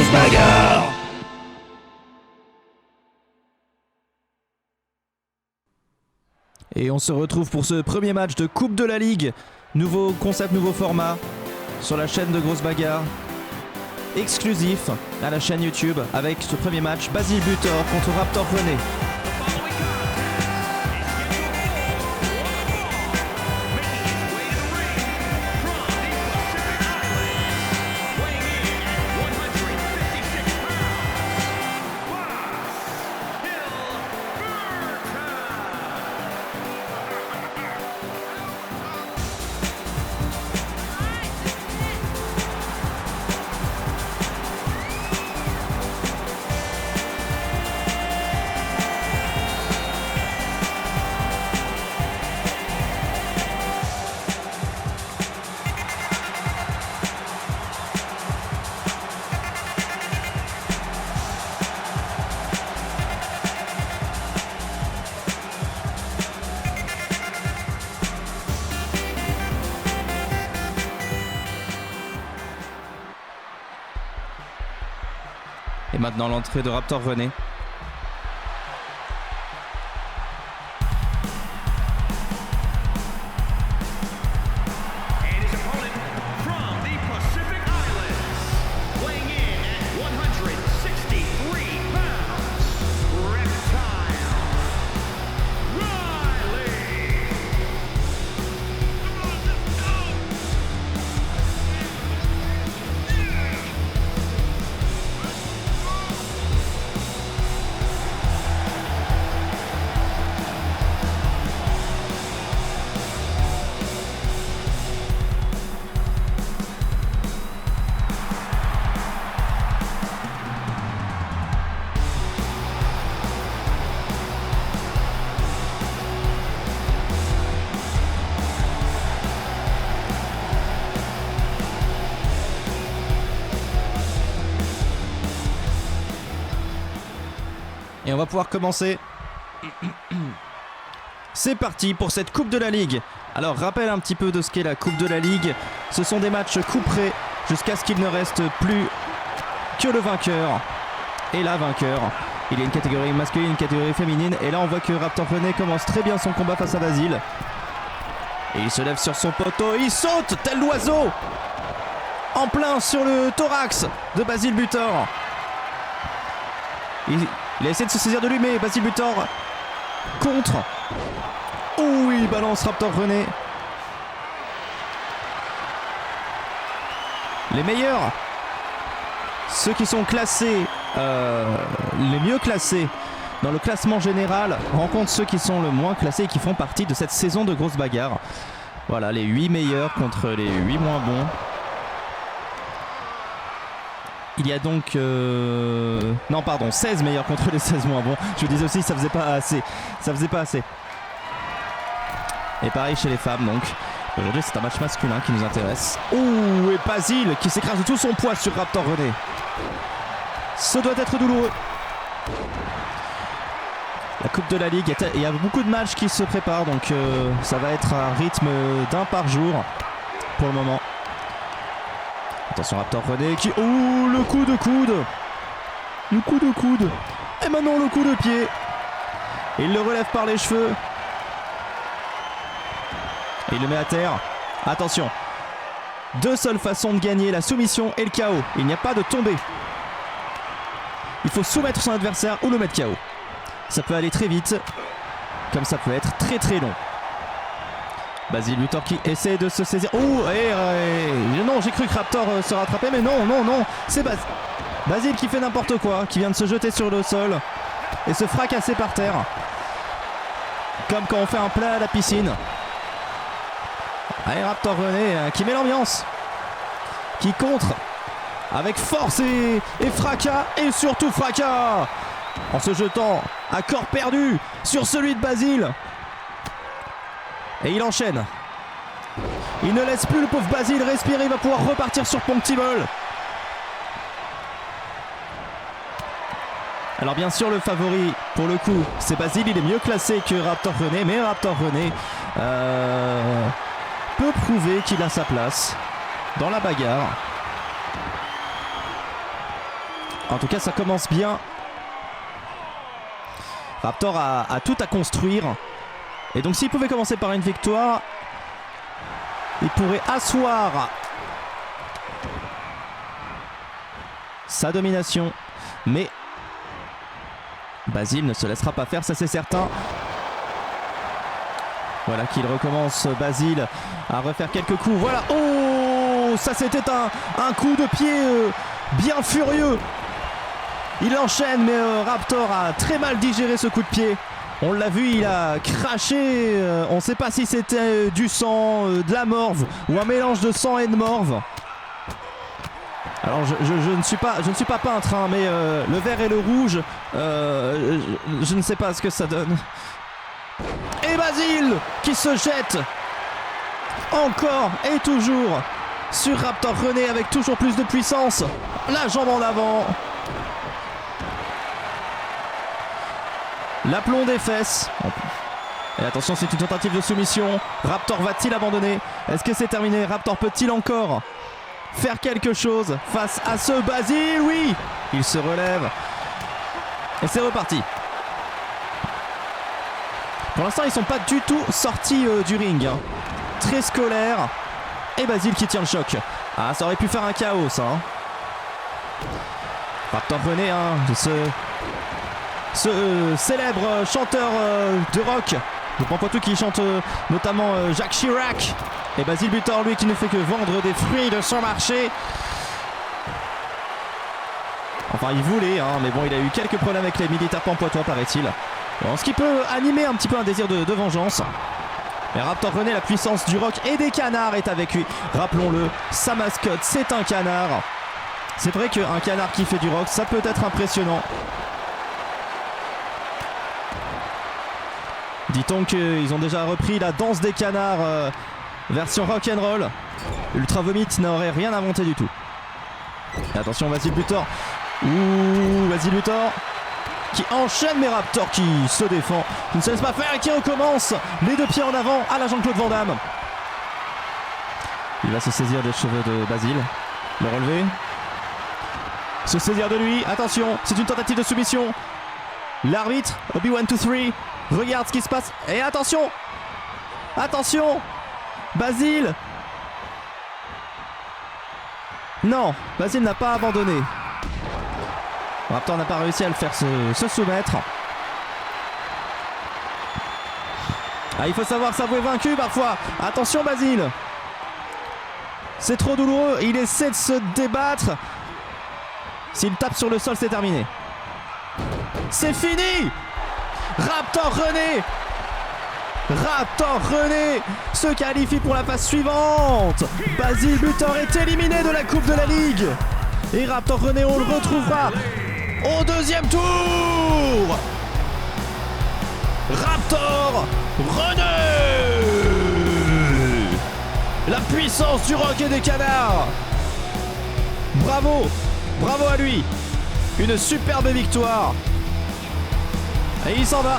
grosse bagarre. Et on se retrouve pour ce premier match de Coupe de la Ligue. Nouveau concept, nouveau format sur la chaîne de Grosse Bagarre. Exclusif à la chaîne YouTube avec ce premier match Basile Butor contre Raptor René. Et maintenant l'entrée de Raptor René. Et on va pouvoir commencer. C'est parti pour cette Coupe de la Ligue. Alors rappel un petit peu de ce qu'est la Coupe de la Ligue. Ce sont des matchs couperés jusqu'à ce qu'il ne reste plus que le vainqueur et la vainqueur. Il y a une catégorie masculine, une catégorie féminine. Et là on voit que Raptor René commence très bien son combat face à Basile. Et il se lève sur son poteau. Il saute tel l'oiseau en plein sur le thorax de Basile Butor. Il a essayé de se saisir de lui, mais Basile Butor contre. Ouh, il balance Raptor René. Les meilleurs, ceux qui sont classés, les mieux classés dans le classement général, rencontrent ceux qui sont le moins classés et qui font partie de cette saison de Grosse Bagarre. Voilà, les 8 meilleurs contre les 8 moins bons. Il y a donc... Non, pardon, 16 meilleurs contre les 16 moins bons. Je vous disais aussi, ça faisait pas assez. Ça faisait pas assez. Et pareil chez les femmes, donc. Aujourd'hui, c'est un match masculin qui nous intéresse. Ouh, et Basile qui s'écrase de tout son poids sur Raptor René. Ce doit être douloureux. La Coupe de la Ligue, il y a beaucoup de matchs qui se préparent, donc ça va être un rythme d'un par jour pour le moment. Attention Raptor René qui... Ouh, le coup de coude. Le coup de coude. Et maintenant le coup de pied. Et il le relève par les cheveux. Et il le met à terre. Attention. Deux seules façons de gagner, la soumission et le KO. Il n'y a pas de tombée. Il faut soumettre son adversaire ou le mettre KO. Ça peut aller très vite, comme ça peut être très très long. Basile Butor qui essaie de se saisir. Oh, non, j'ai cru que Raptor se rattrapait, mais non, non, non. C'est Basile qui fait n'importe quoi, qui vient de se jeter sur le sol et se fracasser par terre. Comme quand on fait un plat à la piscine. Allez, Raptor René qui met l'ambiance, qui contre avec force et fracas, et surtout fracas, en se jetant à corps perdu sur celui de Basile. Et il enchaîne. Il ne laisse plus le pauvre Basile respirer. Il va pouvoir repartir sur Punctiball. Alors bien sûr le favori pour le coup c'est Basile. Il est mieux classé que Raptor René. Mais Raptor René peut prouver qu'il a sa place dans la bagarre. En tout cas, ça commence bien. Raptor a tout à construire. Et donc s'il pouvait commencer par une victoire, il pourrait asseoir sa domination. Mais Basile ne se laissera pas faire, ça c'est certain. Voilà qu'il recommence, Basile, à refaire quelques coups. Voilà, oh, ça c'était un coup de pied bien furieux. Il enchaîne, mais Raptor a très mal digéré ce coup de pied. On l'a vu, il a craché. On ne sait pas si c'était du sang, de la morve ou un mélange de sang et de morve. Alors je ne suis pas peintre, hein, mais le vert et le rouge, je ne sais pas ce que ça donne. Et Basile qui se jette encore et toujours sur Raptor René avec toujours plus de puissance. La jambe en avant. L'aplomb des fesses. Et attention, c'est une tentative de soumission. Raptor va-t-il abandonner? Est-ce que c'est terminé? Raptor peut-il encore faire quelque chose face à ce Basile? Oui, il se relève. Et c'est reparti. Pour l'instant, ils sont pas du tout sortis du ring. Hein. Très scolaire. Et Basile qui tient le choc. Ah, ça aurait pu faire un chaos, ça. Hein. Raptor René, hein, ce célèbre chanteur de rock de Pampoitou qui chante notamment Jacques Chirac. Et Basile Butor, lui, qui ne fait que vendre des fruits de son marché. Enfin, il voulait, hein, mais bon, il a eu quelques problèmes avec les militaires pampoitois, paraît-il. Bon, ce qui peut animer un petit peu un désir de vengeance. Mais Raptor René, la puissance du rock et des canards est avec lui. Rappelons-le, sa mascotte, c'est un canard. C'est vrai qu'un canard qui fait du rock, ça peut être impressionnant. Dit-on qu'ils ont déjà repris la danse des canards version rock'n'roll. Ultra Vomit n'aurait rien inventé du tout. Et attention, Basile Butor. Ouh, Basile Butor qui enchaîne, mais Raptor qui se défend, qui ne se laisse pas faire et qui recommence. Les deux pieds en avant à la Jean-Claude Van Damme. Il va se saisir des cheveux de Basile, le relever, se saisir de lui. Attention, c'est une tentative de soumission. L'arbitre, Obi-1-2-3, regarde ce qui se passe. Et attention, attention, Basile. Non, Basile n'a pas abandonné. Raptor n'a pas réussi à le faire se soumettre. Ah, il faut savoir s'avouer vaincu parfois. Attention Basile. C'est trop douloureux. Il essaie de se débattre. S'il tape sur le sol, c'est terminé. C'est fini. Raptor René. Raptor René se qualifie pour la phase suivante. Basile Butor est éliminé de la Coupe de la Ligue. Et Raptor René, on le retrouvera au deuxième tour. Raptor René. La puissance du rock et des canards. Bravo, bravo à lui. Une superbe victoire. Et il s'en va.